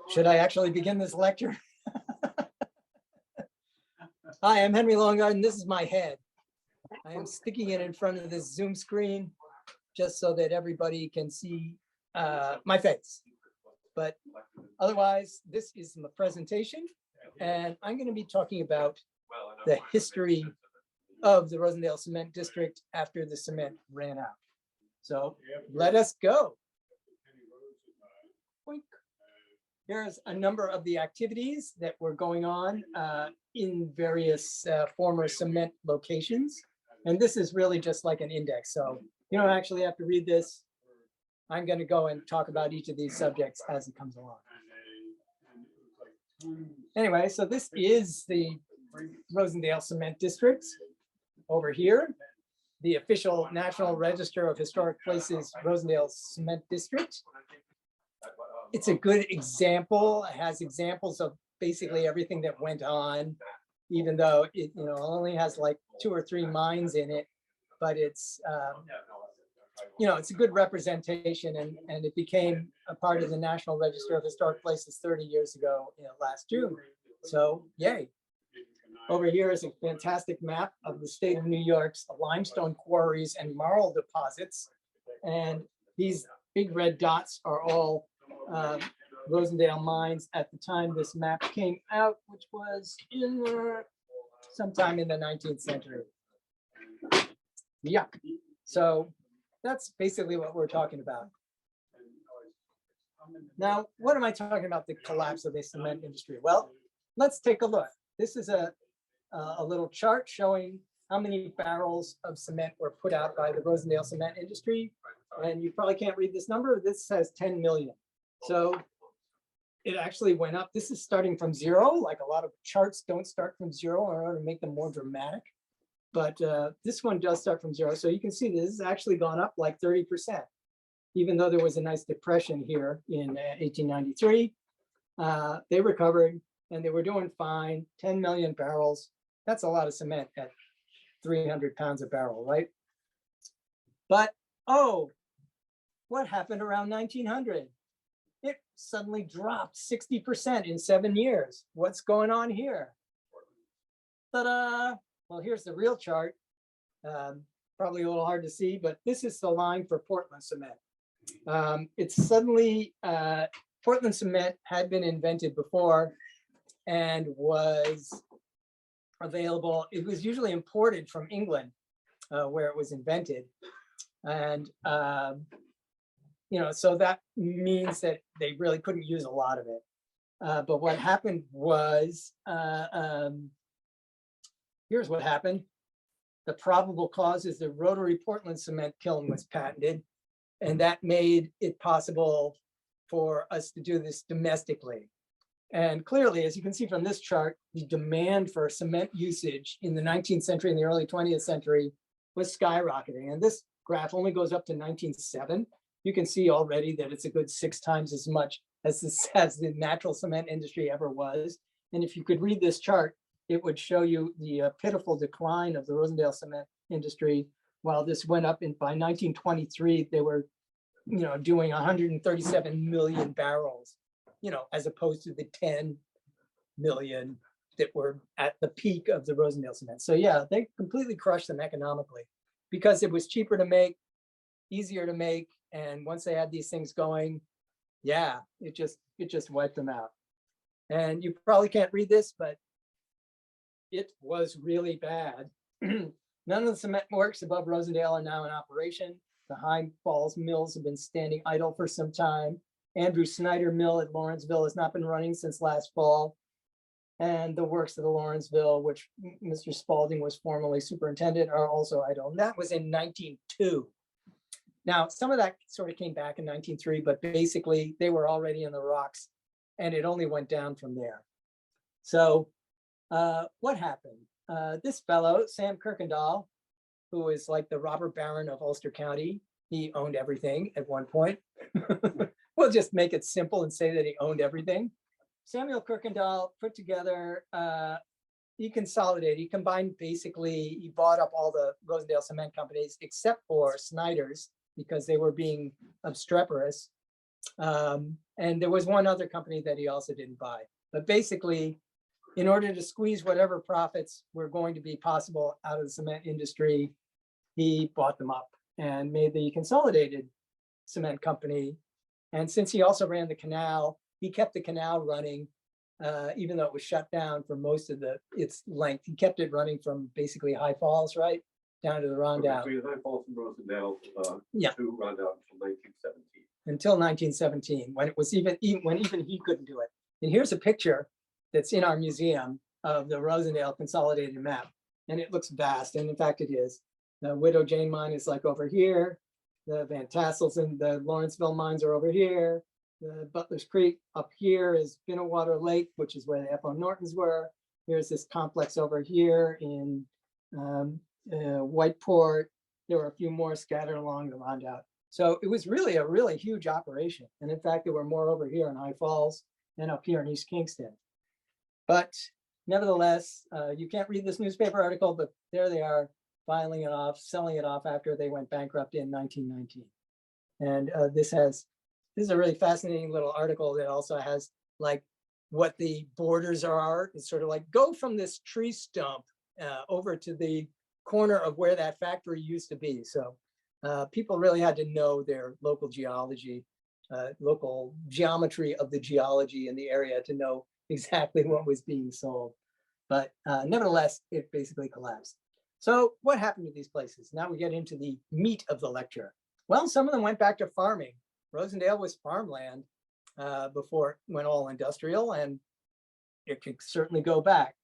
Should I actually begin this lecture? Hi, I'm Henry Lowengard, and this is my head. I am sticking it in front of this Zoom screen just so that everybody can see my face. But otherwise, this is my presentation, and I'm going to be talking about the history of the Rosendale Cement District after the cement ran out. So let us go. Here's a number of the activities that were going on in various former cement locations. And this is really just like an index. So you don't actually have to read this. I'm going to go and talk about each of these subjects as it comes along. Anyway, so this is the Rosendale Cement District over here, the official National Register of Historic Places Rosendale Cement District. It's a good example. It has examples of basically everything that went on, even though it only has like 2 or 3 mines in it, but it's it's a good representation, and it became a part of the National Register of Historic Places 30 years ago, last June. So yay. Over here is a fantastic map of the state of New York's limestone quarries and marl deposits, and these big red dots are all Rosendale mines at the time this map came out, which was in sometime in the 19th century. Yeah, so that's basically what we're talking about. Now, what am I talking about, the collapse of the cement industry? Well, let's take a look. This is a little chart showing how many barrels of cement were put out by the Rosendale cement industry. And you probably can't read this number. This says 10 million. So it actually went up. This is starting from zero. Like a lot of charts don't start from zero in order to make them more dramatic. But this one does start from zero. So you can see this has actually gone up like 30%, even though there was a nice depression here in 1893. They recovered and they were doing fine. 10 million barrels. That's a lot of cement at 300 pounds a barrel, right? But, oh, what happened around 1900? It suddenly dropped 60% in 7 years. What's going on here? Ta-da! Well, here's the real chart. Probably a little hard to see, but this is the line for Portland cement. It's suddenly, Portland cement had been invented before and was available. It was usually imported from England, where it was invented. And so that means that they really couldn't use a lot of it. But what happened was, here's what happened. The probable cause is the rotary Portland cement kiln was patented, and that made it possible for us to do this domestically. And clearly, as you can see from this chart, the demand for cement usage in the 19th century and the early 20th century was skyrocketing. And this graph only goes up to 1907. You can see already that it's a good 6 times as much as the natural cement industry ever was. And if you could read this chart, it would show you the pitiful decline of the Rosendale cement industry. While this went up by 1923, they were, doing 137 million barrels, as opposed to the 10 million that were at the peak of the Rosendale cement. So yeah, they completely crushed them economically because it was cheaper to make, easier to make. And once they had these things going, yeah, it just wiped them out. And you probably can't read this, but it was really bad. None of the cement works above Rosendale are now in operation. The High Falls mills have been standing idle for some time. Andrew Snyder Mill at Lawrenceville has not been running since last fall. And the works of the Lawrenceville, which Mr. Spalding was formerly superintendent, are also idle. And that was in 1902. Now, some of that sort of came back in 1903, but basically they were already in the rocks and it only went down from there. So what happened? This fellow, Sam Kirkendall, who is like the robber baron of Ulster County, he owned everything at one point. We'll just make it simple and say that he owned everything. Samuel Kirkendall put together, he consolidated, he combined basically, he bought up all the Rosendale cement companies except for Snyder's because they were being obstreperous. And there was one other company that he also didn't buy. But basically, in order to squeeze whatever profits were going to be possible out of the cement industry, he bought them up and made the Consolidated Cement Company. And since he also ran the canal, he kept the canal running, even though it was shut down for most of its length. He kept it running from basically High Falls, right, down to the Rondell. Between High Falls and Rosendale Yeah. to Rondell until 1917. Until 1917, when it was even he couldn't do it. And here's a picture that's in our museum of the Rosendale Consolidated map, and it looks vast, and in fact it is. The Widow Jane mine is like over here. The Van Tassels and the Lawrenceville mines are over here. The Butler's Creek up here is Binnewater Lake, which is where the F.O. Nortons were. Here's this complex over here in Whiteport. There were a few more scattered along the Rondout. So it was really a really huge operation. And in fact, there were more over here in High Falls and up here in East Kingston. But nevertheless, you can't read this newspaper article, but there they are, filing it off, selling it off after they went bankrupt in 1919. And this is a really fascinating little article that also has like what the borders are. It's sort of like go from this tree stump over to the corner of where that factory used to be. So people really had to know their local geology, local geometry of the geology in the area to know exactly what was being sold. But nevertheless, it basically collapsed. So what happened to these places? Now we get into the meat of the lecture. Well, some of them went back to farming. Rosendale was farmland before it went all industrial, and it could certainly go back.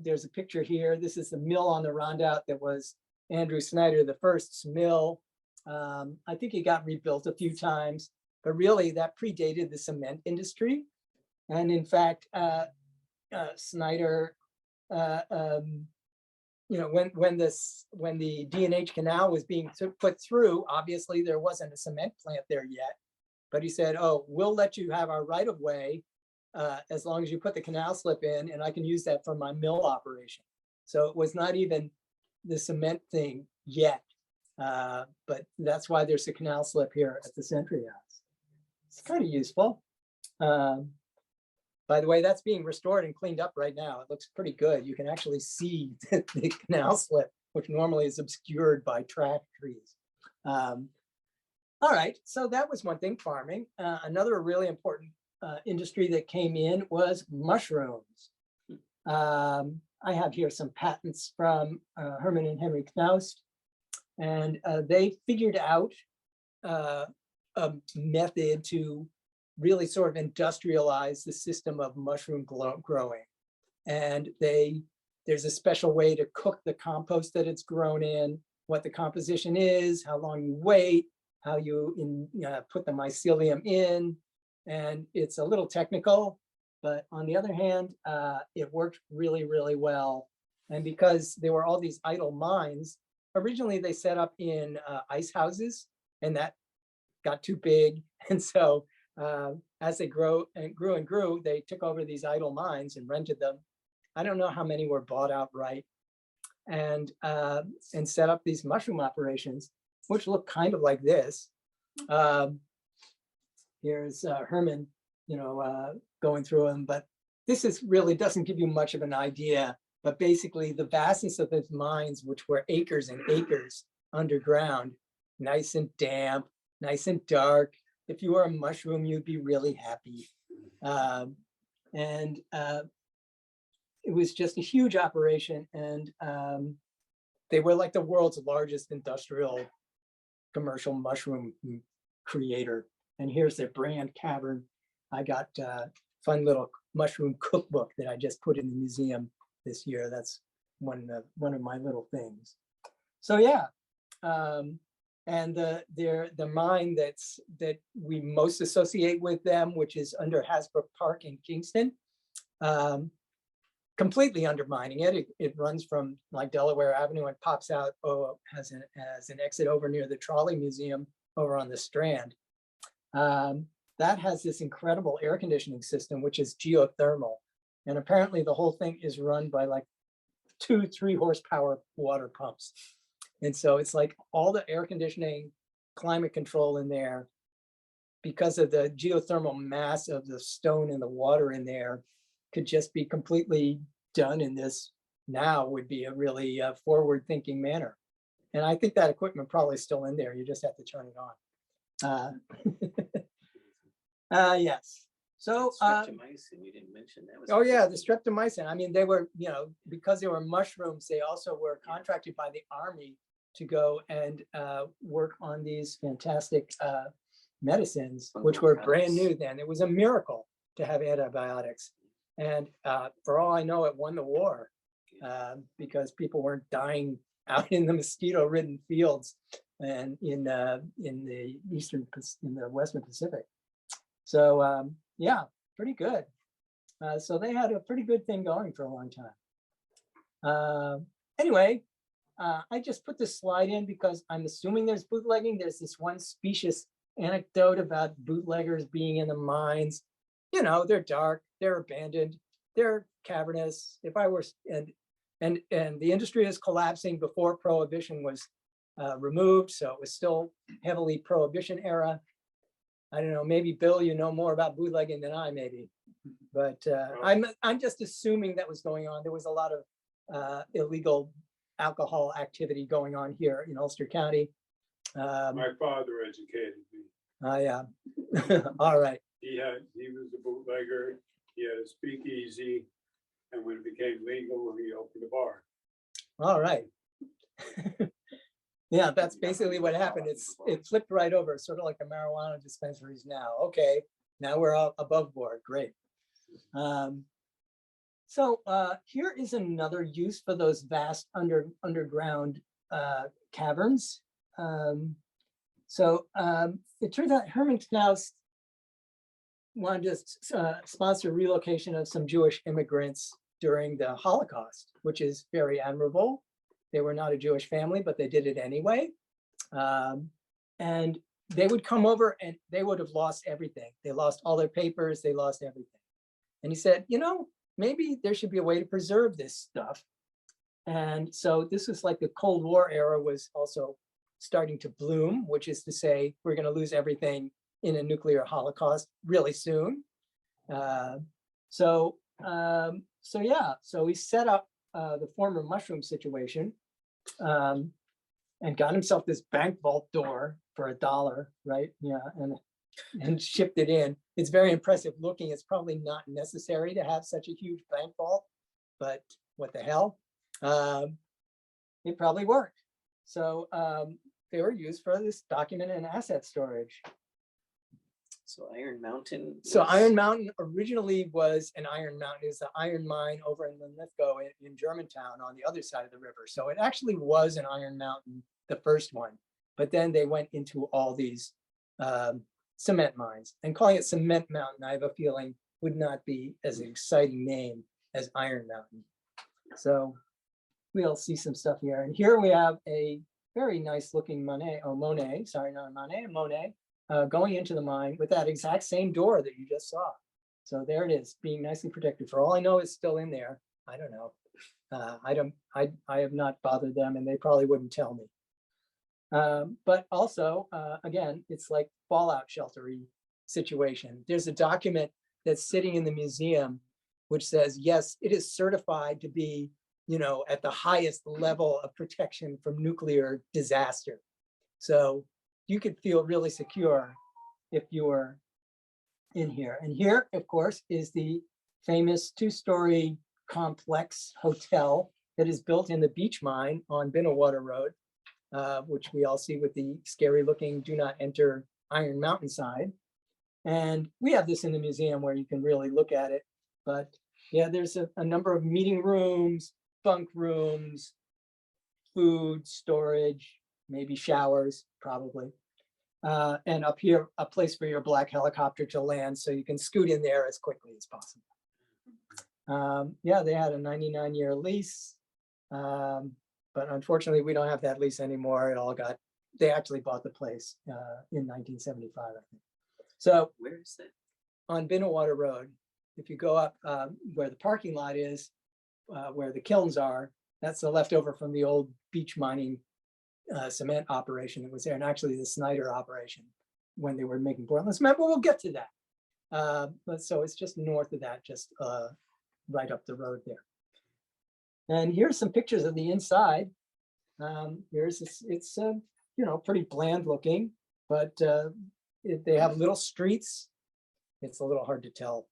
There's a picture here. This is the mill on the Rondout that was Andrew Snyder, the first mill. I think it got rebuilt a few times, but really that predated the cement industry. And in fact, Snyder, when the D&H canal was being put through, obviously there wasn't a cement plant there yet, but he said, oh, we'll let you have our right of way as long as you put the canal slip in, and I can use that for my mill operation. So it was not even the cement thing yet, but that's why there's a canal slip here at the Century House. It's kind of useful. By the way, that's being restored and cleaned up right now. It looks pretty good. You can actually see the canal slip, which normally is obscured by trash trees. All right, so that was one thing, farming. Another really important industry that came in was mushrooms. I have here some patents from Herman and Henry Knaust, and they figured out a method to really sort of industrialize the system of mushroom growing. And there's a special way to cook the compost that it's grown in, what the composition is, how long you wait, how you put the mycelium in. And it's a little technical, but on the other hand, it worked really, really well. And because there were all these idle mines, originally they set up in ice houses, and that got too big. And so as they grew, they took over these idle mines and rented them. I don't know how many were bought outright, and set up these mushroom operations, which look kind of like this. Here's Herman, going through them, but this is really doesn't give you much of an idea. But basically, the vastness of those mines, which were acres and acres underground, nice and damp, nice and dark. If you were a mushroom, you'd be really happy. It was just a huge operation, and they were like the world's largest industrial commercial mushroom creator. And here's their brand cavern. I got a fun little mushroom cookbook that I just put in the museum this year. That's one of my little things. So yeah. And the mine that we most associate with them, which is under Hasbrook Park in Kingston, completely undermining it. It runs from like Delaware Avenue and pops out, has an exit over near the Trolley Museum over on the Strand. That has this incredible air conditioning system, which is geothermal. And apparently the whole thing is run by like 2-3 horsepower water pumps. And so it's like all the air conditioning, climate control in there because of the geothermal mass of the stone and the water in there, could just be completely done in this now would be a really forward-thinking manner. And I think that equipment probably is still in there. You just have to turn it on. Yes. So, Streptomycin, we didn't mention that. oh yeah, the streptomycin. I mean, they were, you know, because they were mushrooms, they also were contracted by the army to go and work on these fantastic medicines, which were brand new then. It was a miracle to have antibiotics. And for all I know, it won the war because people weren't dying out in the mosquito-ridden fields and in the Western Pacific. So yeah, pretty good. So they had a pretty good thing going for a long time. Anyway, I just put this slide in because I'm assuming there's bootlegging. There's this one specious anecdote about bootleggers being in the mines. You know, they're dark, they're abandoned, they're cavernous. If I were, and the industry is collapsing before prohibition was removed, so it was still heavily prohibition era. I don't know, maybe Bill, you know more about bootlegging than I maybe, but I'm just assuming that was going on. There was a lot of illegal alcohol activity going on here in Ulster County. My father educated me. Yeah. All right. He was a bootlegger. He had a speakeasy, and when it became legal, he opened a bar. All right. Yeah, that's basically what happened. It flipped right over, sort of like the marijuana dispensaries now. Okay, now we're all above board. Great. So here is another use for those vast underground caverns. It turns out Herman Knaus wanted to sponsor relocation of some Jewish immigrants during the Holocaust, which is very admirable. They were not a Jewish family, but they did it anyway. And they would come over and they would have lost everything. They lost all their papers, they lost everything. And he said, you know, maybe there should be a way to preserve this stuff. And so this was like the Cold War era was also starting to bloom, which is to say, we're going to lose everything in a nuclear holocaust really soon. So he set up the former mushroom situation and got himself this bank vault door for $1, right? Yeah, and shipped it in. It's very impressive looking. It's probably not necessary to have such a huge bank vault, but what the hell? It probably worked. So they were used for this document and asset storage. So Iron Mountain. So Iron Mountain originally was an iron mountain. It's the iron mine over in Linlithgow in Germantown on the other side of the river. So it actually was an iron mountain, the first one. But then they went into all these cement mines, and calling it Cement Mountain, I have a feeling would not be as an exciting name as Iron Mountain. So we'll see some stuff here. And here we have a very nice looking Monet, going into the mine with that exact same door that you just saw. So there it is, being nicely protected. For all I know, it's still in there. I don't know. I have not bothered them, and they probably wouldn't tell me. But also, again, it's like fallout sheltery situation. There's a document that's sitting in the museum which says, yes, it is certified to be, you know, at the highest level of protection from nuclear disaster. So you could feel really secure if you were in here. And here, of course, is the famous 2-story complex hotel that is built in the beach mine on Binnewater Road, which we all see with the scary looking do not enter Iron Mountain sign. And we have this in the museum where you can really look at it. But yeah, there's a number of meeting rooms, bunk rooms, food storage, maybe showers, probably. And up here, a place for your black helicopter to land so you can scoot in there as quickly as possible. Yeah, they had a 99-year lease. But unfortunately, we don't have that lease anymore. They actually bought the place in 1975, I think. So Where is that? on Binnewater Road, if you go up where the parking lot is, where the kilns are, that's the leftover from the old beach mining cement operation that was there, and actually the Snyder operation. when they were making Portland cement, but we'll get to that. But so it's just north of that, just right up the road there. And here's some pictures of the inside. It's you know, pretty bland looking, but they have little streets. It's a little hard to tell.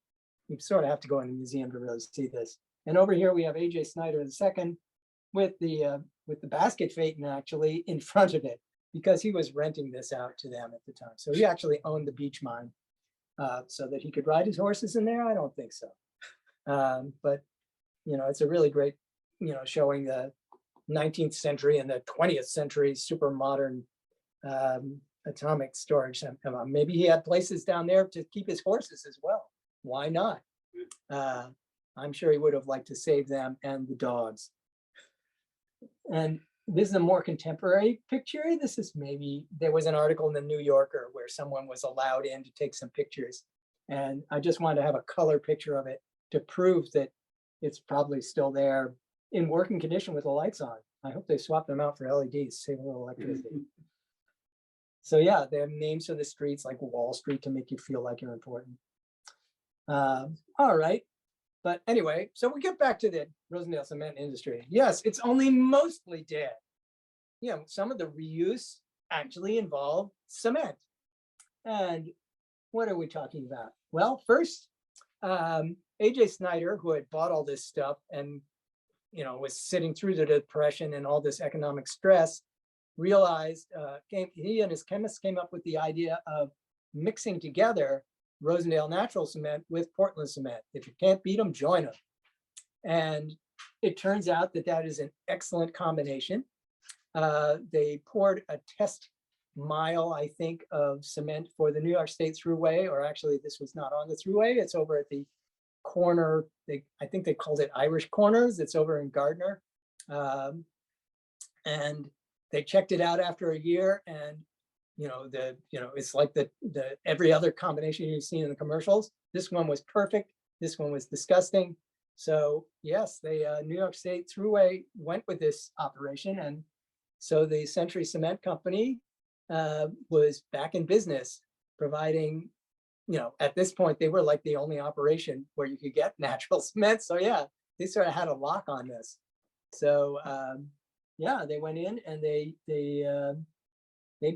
You sort of have to go in the museum to really see this. And over here we have A.J. Snyder II with the basket phaeton actually in front of it, because he was renting this out to them at the time. So he actually owned the beach mine, so that he could ride his horses in there. I don't think so. But you know, it's a really great, you know, showing the 19th century and the 20th century super modern atomic storage. Maybe he had places down there to keep his horses as well. Why not? I'm sure he would have liked to save them and the dogs. And this is a more contemporary picture. This is maybe, there was an article in the New Yorker where someone was allowed in to take some pictures. And I just wanted to have a color picture of it to prove that it's probably still there in working condition with the lights on. I hope they swapped them out for LEDs, save a little electricity. So yeah, they have names for the streets like Wall Street to make you feel like you're important. All right. But anyway, so we get back to the Rosendale cement industry. Yes, it's only mostly dead. You know, some of the reuse actually involve cement. And what are we talking about? Well, first, A.J. Snyder, who had bought all this stuff and, you know, was sitting through the Depression and all this economic stress, realized, he and his chemists came up with the idea of mixing together Rosendale Natural Cement with Portland cement. If you can't beat them, join them. And it turns out that that is an excellent combination. They poured a test mile, I think, of cement for the New York State Thruway, or actually this was not on the Thruway. It's over at the corner. I think they called it Irish Corners. It's over in Gardner. And they checked it out after a year, and it's like the every other combination you've seen in the commercials. This one was perfect. This one was disgusting. So yes, the New York State Thruway went with this operation, and so the Century Cement Company was back in business, providing. At this point, they were like the only operation where you could get natural cement. So yeah, they sort of had a lock on this. So yeah, they went in and they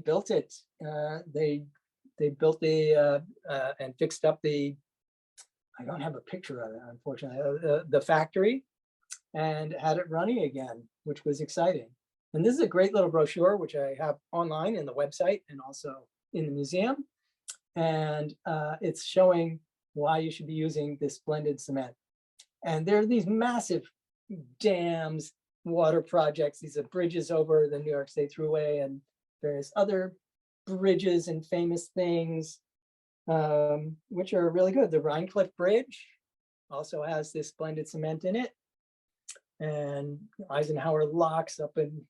built it. They built and fixed up the. I don't have a picture of it, unfortunately. The factory, and had it running again, which was exciting. And this is a great little brochure, which I have online in the website and also in the museum. And it's showing why you should be using this blended cement. And there are these massive dams, water projects. These are bridges over the New York State Thruway and various other bridges and famous things, which are really good. The Rhinecliff Bridge also has this blended cement in it. And Eisenhower Locks up in,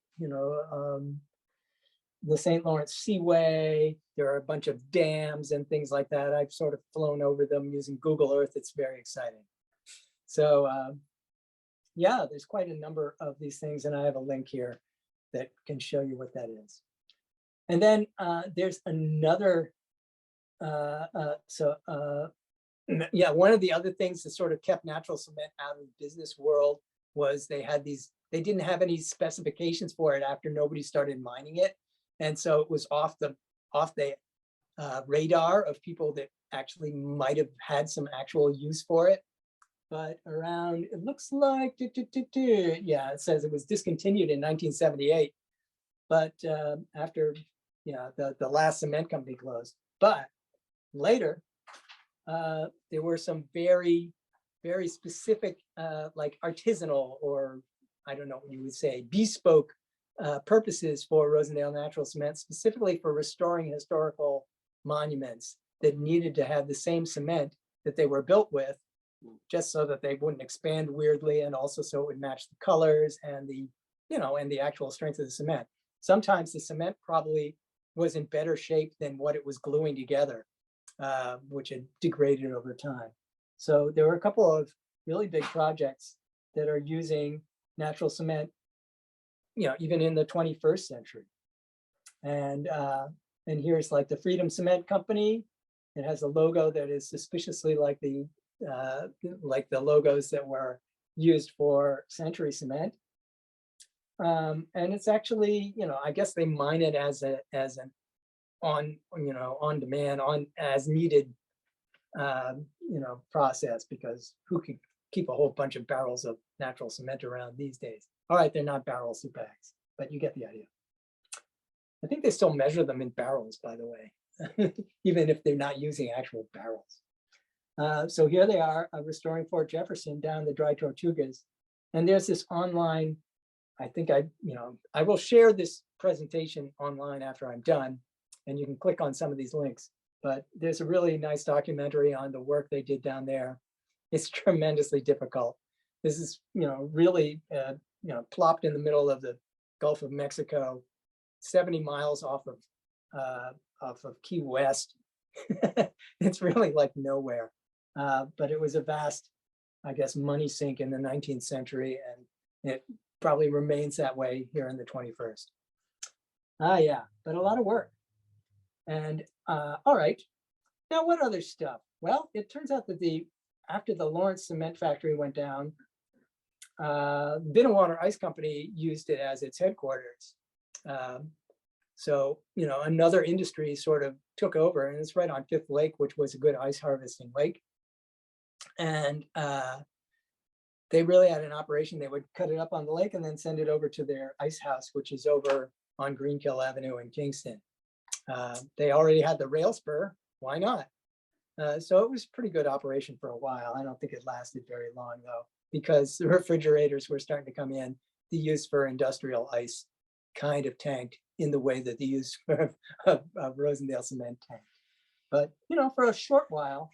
the St. Lawrence Seaway. There are a bunch of dams and things like that. I've sort of flown over them using Google Earth. It's very exciting. So yeah, there's quite a number of these things, and I have a link here that can show you what that is. And then there's another, yeah, one of the other things that sort of kept natural cement out of the business world was they didn't have any specifications for it after nobody started mining it. And so it was off the radar of people that actually might have had some actual use for it. But around, it looks like, yeah, it says it was discontinued in 1978. But after, the last cement company closed. But later, there were some very, very specific, like artisanal, or I don't know what you would say, bespoke purposes for Rosendale Natural Cement, specifically for restoring historical monuments that needed to have the same cement that they were built with, just so that they wouldn't expand weirdly, and also so it would match the colors and the, and the actual strength of the cement. Sometimes the cement probably was in better shape than what it was gluing together, which had degraded over time. So there were a couple of really big projects that are using natural cement, even in the 21st century. And And here's like the Freedom Cement Company. It has a logo that is suspiciously like the logos that were used for Century Cement. And it's actually, I guess they mine it as an on demand, on as needed, process, because who could keep a whole bunch of barrels of natural cement around these days? All right, they're not barrels or bags, but you get the idea. I think they still measure them in barrels, by the way, even if they're not using actual barrels. So here they are, restoring Fort Jefferson down the Dry Tortugas. And there's this online, I think I will share this presentation online after I'm done, and you can click on some of these links. But there's a really nice documentary on the work they did down there. It's tremendously difficult. This is, really, plopped in the middle of the Gulf of Mexico, 70 miles off of Key West. It's really like nowhere. But it was a vast, I guess, money sink in the 19th century, and it probably remains that way here in the 21st. Yeah, but a lot of work. And all right, now what other stuff? Well, it turns out that after the Lawrence Cement Factory went down, Binnewater Ice Company used it as its headquarters. So, another industry sort of took over, and it's right on Fifth Lake, which was a good ice harvesting lake. And they really had an operation. They would cut it up on the lake and then send it over to their ice house, which is over on Greenkill Avenue in Kingston. They already had the rail spur. Why not? So it was a pretty good operation for a while. I don't think it lasted very long, though, because the refrigerators were starting to come in. The use for industrial ice kind of tanked in the way that the use of Rosendale Cement tanked. But, for a short while,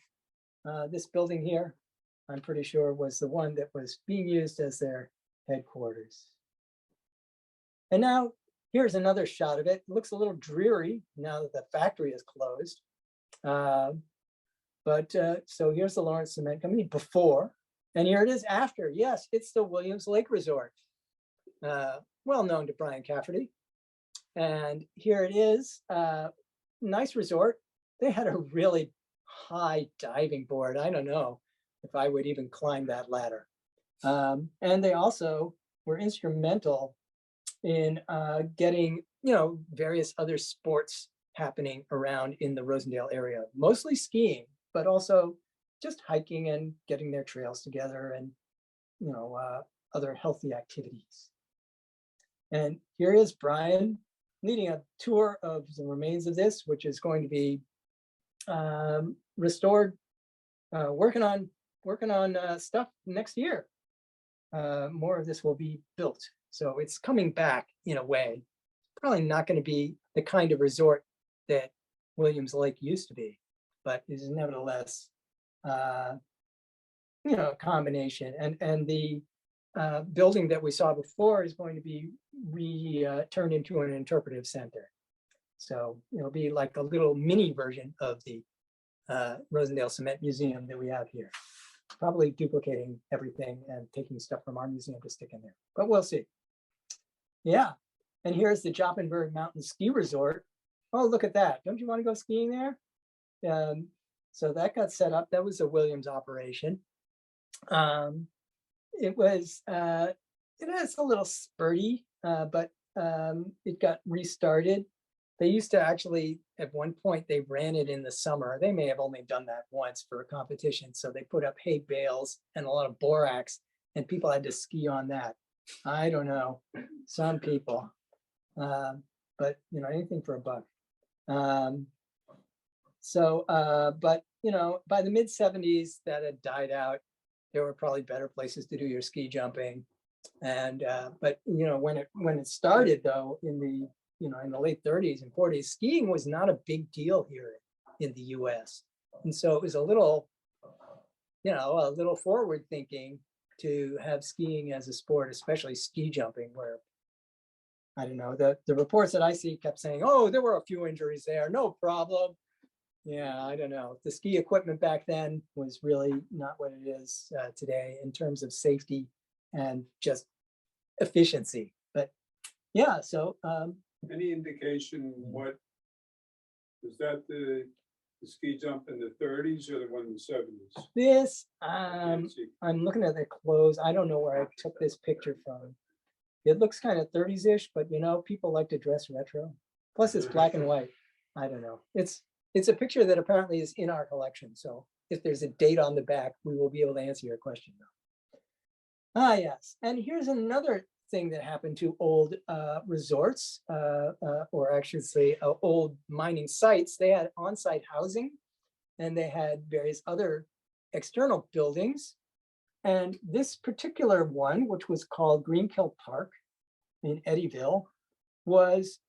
this building here, I'm pretty sure, was the one that was being used as their headquarters. And now here's another shot of it. It looks a little dreary now that the factory is closed. So here's the Lawrence Cement Company before, and here it is after. Yes, it's the Williams Lake Resort, well known to Brian Cafferty. And here it is, nice resort. They had a really high diving board. I don't know if I would even climb that ladder. And they also were instrumental in getting, various other sports happening around in the Rosendale area, mostly skiing, but also just hiking and getting their trails together and, other healthy activities. And here is Brian leading a tour of the remains of this, which is going to be restored, working on stuff next year. More of this will be built. So it's coming back in a way. Probably not going to be the kind of resort that Williams Lake used to be, but is nevertheless, a combination. And the building that we saw before is going to be turned into an interpretive center. So it'll be like a little mini version of the Rosendale Cement Museum that we have here. Probably duplicating everything and taking stuff from our museum to stick in there, but we'll see. Yeah, and here's the Jopenberg Mountain Ski Resort. Oh, look at that. Don't you want to go skiing there? So that got set up. That was a Williams operation. It has a little spurty, but it got restarted. They used to actually, at one point, they ran it in the summer. They may have only done that once for a competition. So they put up hay bales and a lot of borax, and people had to ski on that. I don't know, some people, but anything for a buck. But by the mid-70s, that had died out. There were probably better places to do your ski jumping, and but when it started though in the late 30s and 40s, skiing was not a big deal here in the U.S. And so it was a little forward thinking to have skiing as a sport, especially ski jumping, where I don't know, the reports that I see kept saying, oh, there were a few injuries there, no problem. Yeah, I don't know. The ski equipment back then was really not what it is today in terms of safety and just efficiency. But yeah, so Any indication what Was that the ski jump in the 30s or the one in the 70s? This, Can't see. I'm looking at the clothes. I don't know where I took this picture from. It looks kind of 30s-ish, but you know, people like to dress retro. Plus it's black and white. I don't know. It's a picture that apparently is in our collection. So if there's a date on the back, we will be able to answer your question now. Ah, yes. And here's another thing that happened to old resorts, or I should say old mining sites. They had on-site housing and they had various other external buildings. And this particular one, which was called Greenkill Park in Eddyville, was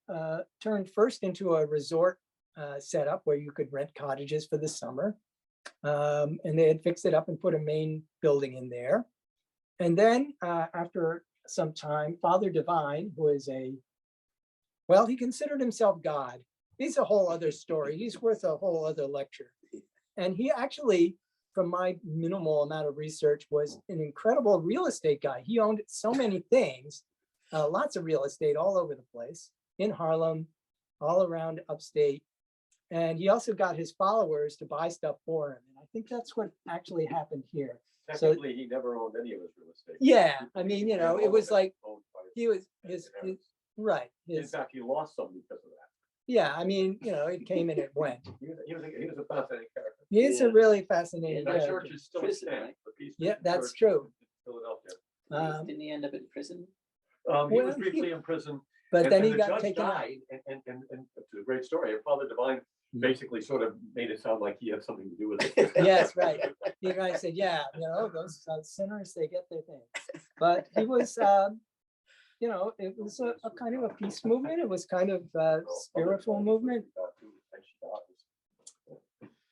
turned first into a resort setup where you could rent cottages for the summer. And they had fixed it up and put a main building in there. And then after some time, Father Divine, who is well, he considered himself God. He's a whole other story. He's worth a whole other lecture. And he actually, from my minimal amount of research, was an incredible real estate guy. He owned so many things, lots of real estate all over the place, in Harlem, all around upstate. And he also got his followers to buy stuff for him. And I think that's what actually happened here. Technically, he never owned any of his real estate. Yeah, I mean, you know, All it of was like, owned by he was, his his parents. right. In His, fact, he lost some because of that. yeah, I mean, you know, it came and it went. He was a fascinating character. He is a Yeah. really fascinating And that character. church is still Prison, standing. right? the Peace Yeah, Mission that's Church true. in Philadelphia. Didn't he end up in prison? He Well, was briefly in prison. But and then he the got judge taken out. died, and it's a great story. And Father Divine basically sort of made it sound like he had something to do with it. Yes, right. The guy said, yeah, you know, those sinners, they get their thing. But he was, you know, it was a kind of a peace movement. It was kind of a spiritual movement.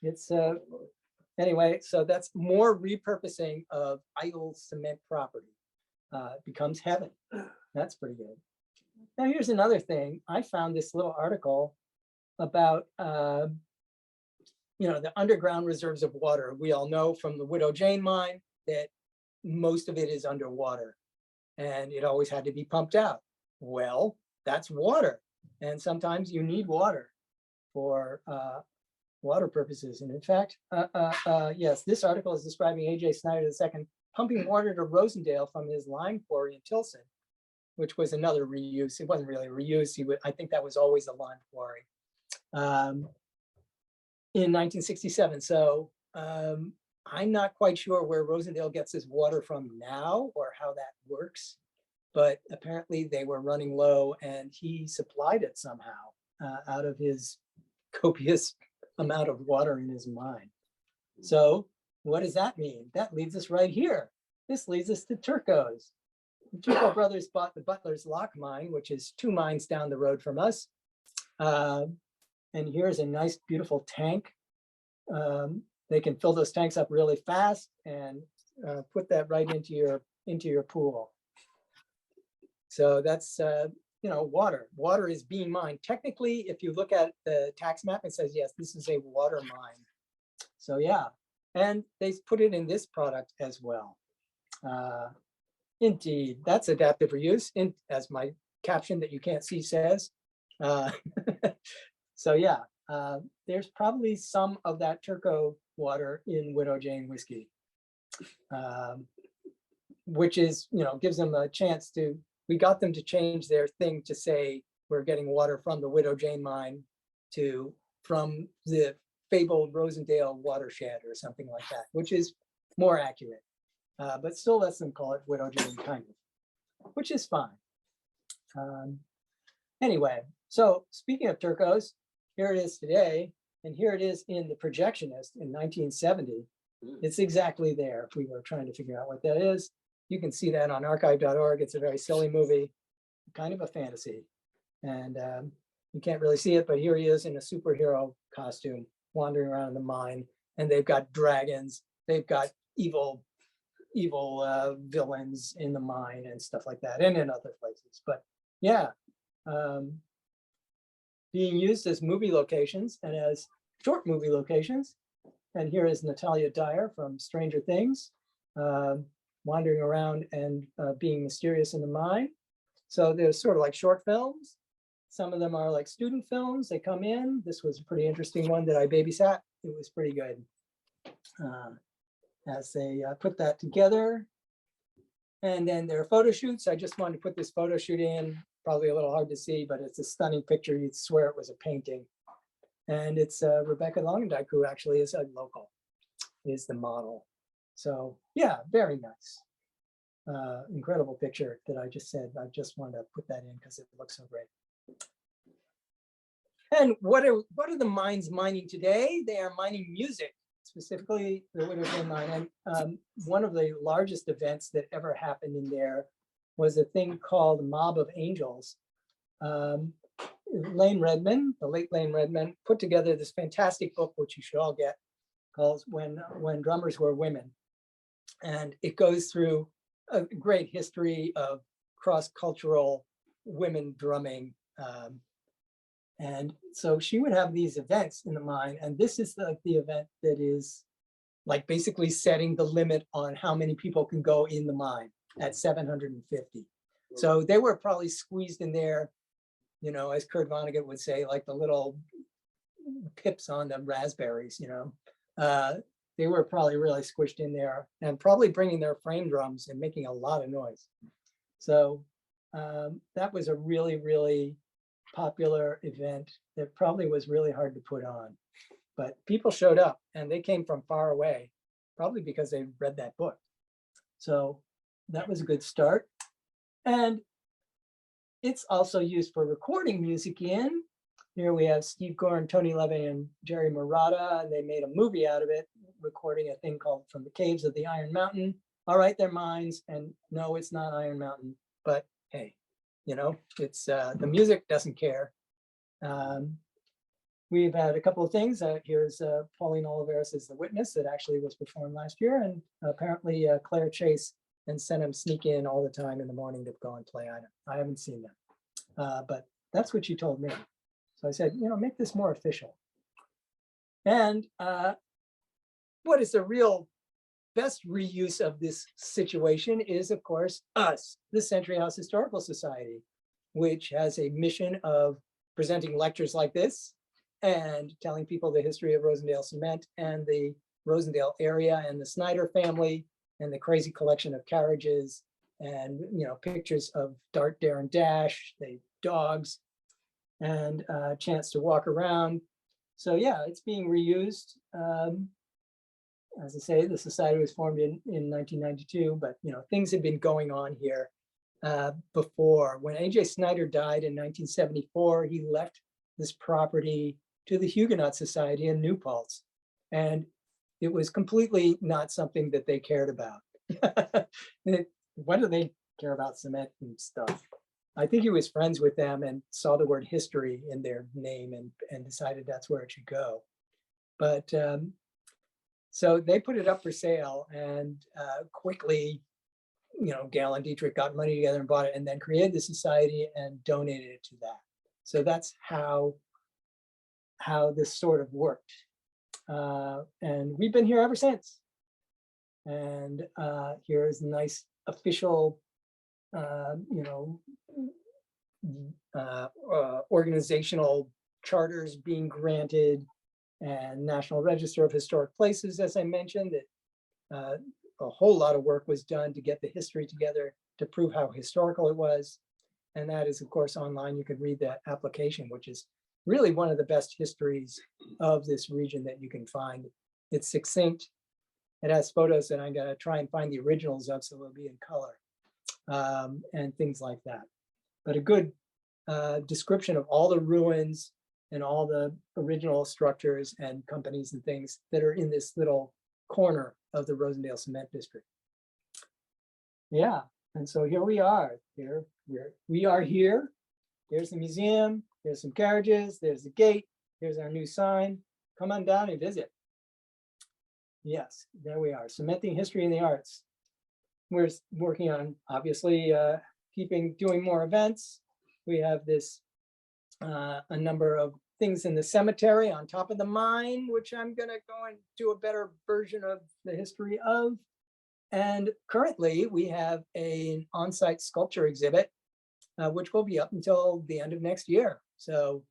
It's, anyway, so that's more repurposing of idle cement property. Becomes heaven. That's pretty good. Now, here's another thing. I found this little article about, you know, the underground reserves of water. We all know from the Widow Jane mine that most of it is underwater and it always had to be pumped out. Well, that's water. And sometimes you need water for water purposes. And in fact, yes, this article is describing A.J. Snyder II pumping water to Rosendale from his lime quarry in Tilson, which was another reuse. It wasn't really reuse. I think that was always a lime quarry. In 1967. So I'm not quite sure where Rosendale gets his water from now or how that works, but apparently they were running low and he supplied it somehow out of his copious amount of water in his mine. So what does that mean? That leads us right here. This leads us to Turco's. The Turco brothers bought the Butler's Lock mine, which is 2 mines down the road from us. And here's a nice, beautiful tank. They can fill those tanks up really fast and put that right into your pool. So that's, you know, water. Water is being mined. Technically, if you look at the tax map, it says, yes, this is a water mine. So yeah, and they put it in this product as well. Indeed, that's adaptive reuse, as my caption that you can't see says. So yeah, there's probably some of that Turco water in Widow Jane whiskey, which is, you know, gives them a chance to, we got them to change their thing to say, we're getting water from the Widow Jane mine from the fabled Rosendale watershed or something like that, which is more accurate, but still lets them call it Widow Jane kind of, which is fine. Anyway, so speaking of Turcos, here it is today, and here it is in the Projectionist in 1970. It's exactly there. If we were trying to figure out what that is, you can see that on archive.org. It's a very silly movie, kind of a fantasy. And you can't really see it, but here he is in a superhero costume, wandering around the mine, and they've got dragons, they've got evil villains in the mine and stuff like that, and in other places. But yeah, being used as movie locations and as short movie locations. And here is Natalia Dyer from Stranger Things, wandering around and being mysterious in the mine. So there's sort of like short films, Some of them are like student films. They come in. This was a pretty interesting one that I babysat. It was pretty good. As they put that together. And then there are photo shoots. I just wanted to put this photo shoot in, probably a little hard to see, but it's a stunning picture. You'd swear it was a painting. And it's Rebecca Longendijk, who actually is a local, is the model. So yeah, very nice. Incredible picture that I just said. I just wanted to put that in because it looks so great. And what are the mines mining today? They are mining music, specifically the Winterton mine. And one of the largest events that ever happened in there was a thing called Mob of Angels. Lane Redman, the late Lane Redman, put together this fantastic book, which you should all get, called When Drummers Were Women. And it goes through a great history of cross-cultural women drumming. And so she would have these events in the mine, and this is like the event that is like basically setting the limit on how many people can go in the mine at 750. So they were probably squeezed in there, you know, as Kurt Vonnegut would say, like the little pips on the raspberries, you know. They were probably really squished in there and probably bringing their frame drums and making a lot of noise. So that was a really, really popular event that probably was really hard to put on. But people showed up and they came from far away, probably because they read that book. So that was a good start. And it's also used for recording music in. Here we have Steve Gorham, Tony Levin, and Jerry Murata. They made a movie out of it, recording a thing called From the Caves of the Iron Mountain. All right, they're mines, and no, it's not Iron Mountain, but hey, you know, it's the music doesn't care. We've had a couple of things. Here's Pauline Oliveris as the witness that actually was performed last year, and apparently Claire Chase and Senham sneak in all the time in the morning to go and play. I haven't seen them, but that's what she told me. So I said, you know, make this more official. And what is the real best reuse of this situation is, of course, us, the Century House Historical Society, which has a mission of presenting lectures like this and telling people the history of Rosendale Cement and the Rosendale area and the Snyder family and the crazy collection of carriages and, you know, pictures of Dart, Dare, and Dash, the dogs, and a chance to walk around. So yeah, it's being reused. As I say, the society was formed in 1992, but you know, things had been going on here before. When A.J. Snyder died in 1974, he left this property to the Huguenot Society in New Paltz. And it was completely not something that they cared about. What do they care about cement and stuff? I think he was friends with them and saw the word history in their name and decided that's where it should go. But so they put it up for sale and quickly, you know, Gail and Dietrich got money together and bought it and then created the society and donated it to that. So that's how this sort of worked. And we've been here ever since. And here's nice official, you know, organizational charters being granted and National Register of Historic Places, as I mentioned, that a whole lot of work was done to get the history together to prove how historical it was. And that is, of course, online. You can read that application, which is really one of the best histories of this region that you can find. It's succinct. It has photos that I'm going to try and find the originals of, so they'll be in color and things like that. But a good description of all the ruins and all the original structures and companies and things that are in this little corner of the Rosendale Cement District. Yeah, and so here we are. We are here. There's the museum. There's some carriages. There's the gate. There's our new sign. Come on down and visit. Yes, there we are. Cementing history and the arts. We're working on, obviously, doing more events. We have this, a number of things in the cemetery on top of the mine, which I'm gonna go and do a better version of the history of. And currently we have an on-site sculpture exhibit which will be up until the end of next year. So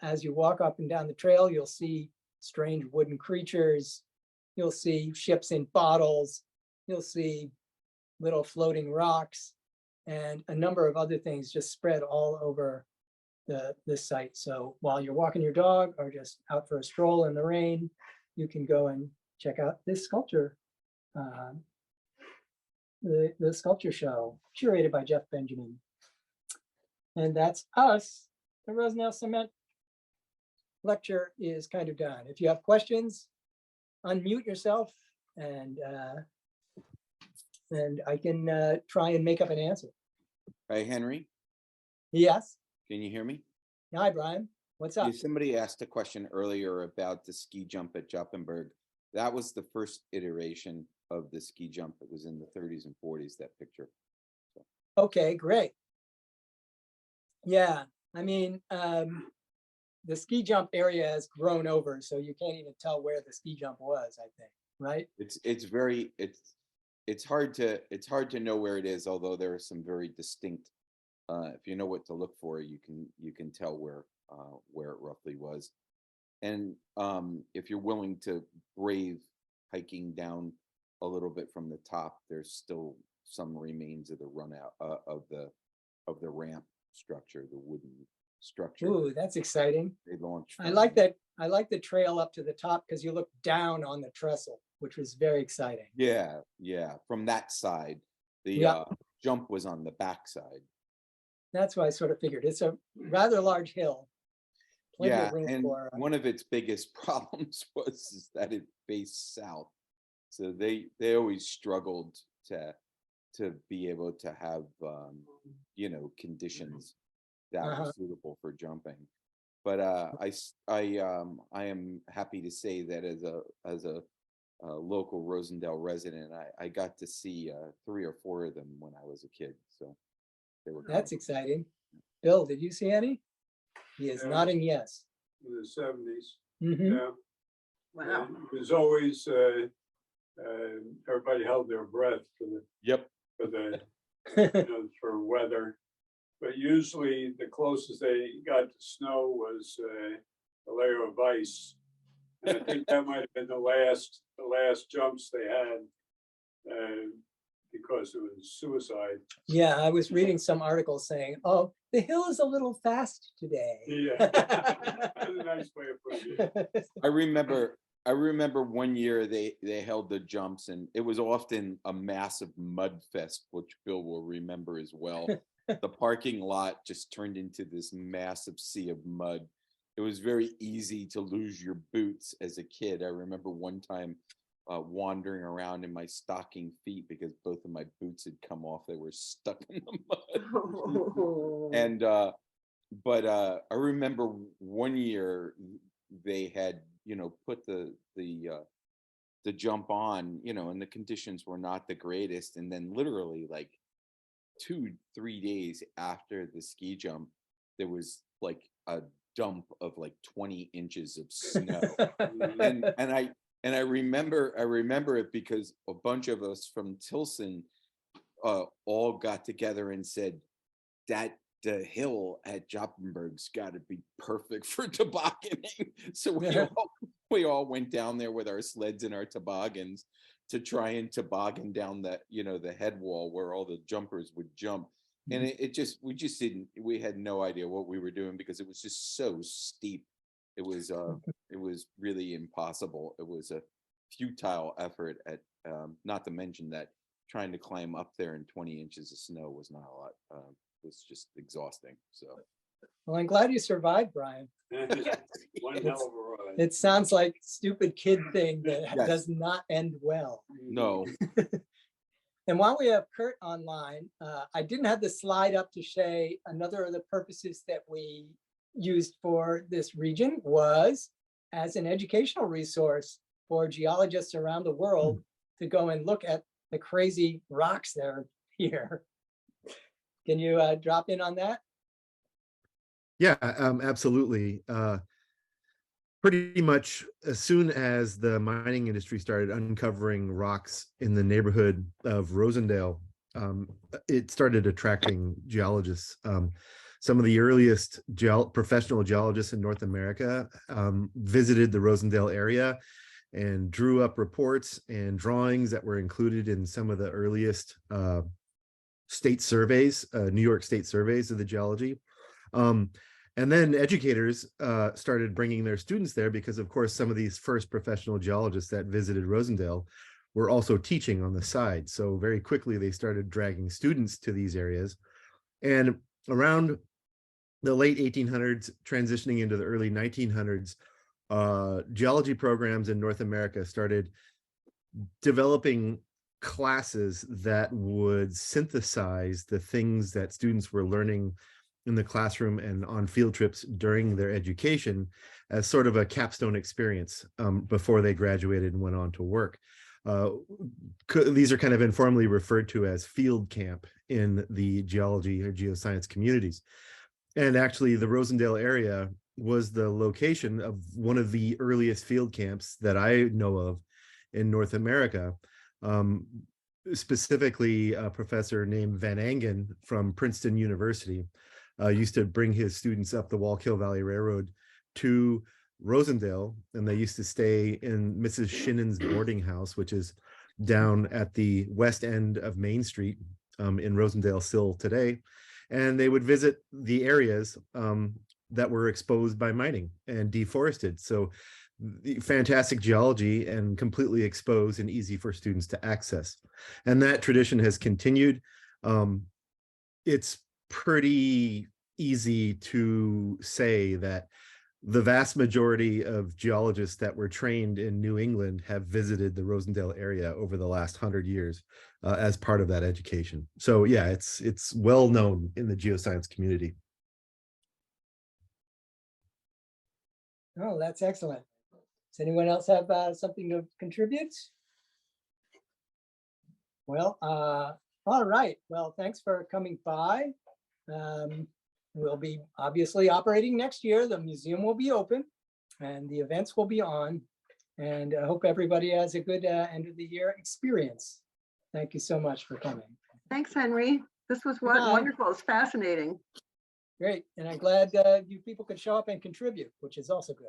as you walk up and down the trail, you'll see strange wooden creatures. You'll see ships in bottles. You'll see little floating rocks and a number of other things just spread all over the site. So while you're walking your dog or just out for a stroll in the rain, you can go and check out this sculpture, the sculpture show curated by Jeff Benjamin. And that's us. The Rosendale Cement lecture is kind of done. If you have questions, unmute yourself and I can try and make up an answer. Hi, Henry. Yes. Can you hear me? Hi, Brian. What's up? Yeah, somebody asked a question earlier about the ski jump at Joppenberg. That was the first iteration of the ski jump. It was in the 30s and 40s, that picture. Okay, great. Yeah, I mean, the ski jump area has grown over, so you can't even tell where the ski jump was, I think, right? It's hard to know where it is, although there are some very distinct, if you know what to look for, you can tell where it roughly was. And if you're willing to brave hiking down a little bit from the top, there's still some remains of the run out of the ramp structure, the wooden structure. Ooh, that's exciting. They launched. I like that. I like the trail up to the top because you look down on the trestle, which was very exciting. Yeah, from that side. The Yeah. Jump was on the back side. That's what I sort of figured. It's a rather large hill. Plenty Yeah, of room and for, one of its biggest problems was that it faced south. So they always struggled to be able to have conditions that were suitable for jumping. But I am happy to say that as a local Rosendale resident, I got to see 3 or 4 of them when I was a kid. So they were that's exciting. Bill, did you see any? He is Yeah. nodding yes. In the 70s. Mhm. Yeah. Wow. And it was always, everybody held their breath for the for weather. But usually the closest they got to snow was a layer of ice. And I think that might have been the last jumps they had because it was suicide. Yeah, I was reading some articles saying, "Oh, the hill is a little fast today." Yeah, that's a nice way of putting it. I remember one year they held the jumps, and it was often a massive mud fest, which Bill will remember as well. The parking lot just turned into this massive sea of mud. It was very easy to lose your boots as a kid. I remember one time wandering around in my stocking feet because both of my boots had come off. They were stuck in the mud. And but I remember one year they had put the jump on, and the conditions were not the greatest, and then literally like 2-3 days after the ski jump there was like a dump of like 20 inches of snow. and I remember it because a bunch of us from Tilson all got together and said that the hill at Joppenberg's got to be perfect for tobogganing. So we all went down there with our sleds and our toboggans to try and toboggan down that, the head wall where all the jumpers would jump. And we had no idea what we were doing because it was just so steep. It was really impossible. It was a futile effort at, not to mention that trying to climb up there in 20 inches of snow was not a lot. It was just exhausting. So. Well, I'm glad you survived, Brian. One hell of a ride. It sounds like stupid kid thing that Yes. does not end well. No. And while we have Kurt online, I didn't have the slide up to say another of the purposes that we used for this region was as an educational resource for geologists around the world to go and look at the crazy rocks that are here. Can you drop in on that? Yeah, absolutely. Pretty much as soon as the mining industry started uncovering rocks in the neighborhood of Rosendale, it started attracting geologists. Some of the earliest professional geologists in North America visited the Rosendale area and drew up reports and drawings that were included in some of the earliest state surveys, New York state surveys of the geology. And then educators started bringing their students there because, of course, some of these first professional geologists that visited Rosendale were also teaching on the side. So very quickly, they started dragging students to these areas. And around the late 1800s, transitioning into the early 1900s, geology programs in North America started developing classes that would synthesize the things that students were learning in the classroom and on field trips during their education as sort of a capstone experience before they graduated and went on to work. These are kind of informally referred to as field camp in the geology or geoscience communities. And actually the Rosendale area was the location of one of the earliest field camps that I know of in North America. Specifically, a professor named Van Engen from Princeton University used to bring his students up the Wallkill Valley Railroad to Rosendale, and they used to stay in Mrs. Shinnon's boarding house, which is down at the west end of Main Street in Rosendale still today. And they would visit the areas that were exposed by mining and deforested. So fantastic geology and completely exposed and easy for students to access. And that tradition has continued. It's pretty easy to say that the vast majority of geologists that were trained in New England have visited the Rosendale area over the last 100 years as part of that education. So yeah, it's well known in the geoscience community. Oh, that's excellent. Does anyone else have something to contribute? Well, all right. Well, thanks for coming by. We'll be obviously operating next year. The museum will be open and the events will be on. And I hope everybody has a good end of the year experience. Thank you so much for coming. Thanks, Henry. This was Bye. wonderful. It's fascinating. Great. And I'm glad you people could show up and contribute, which is also good.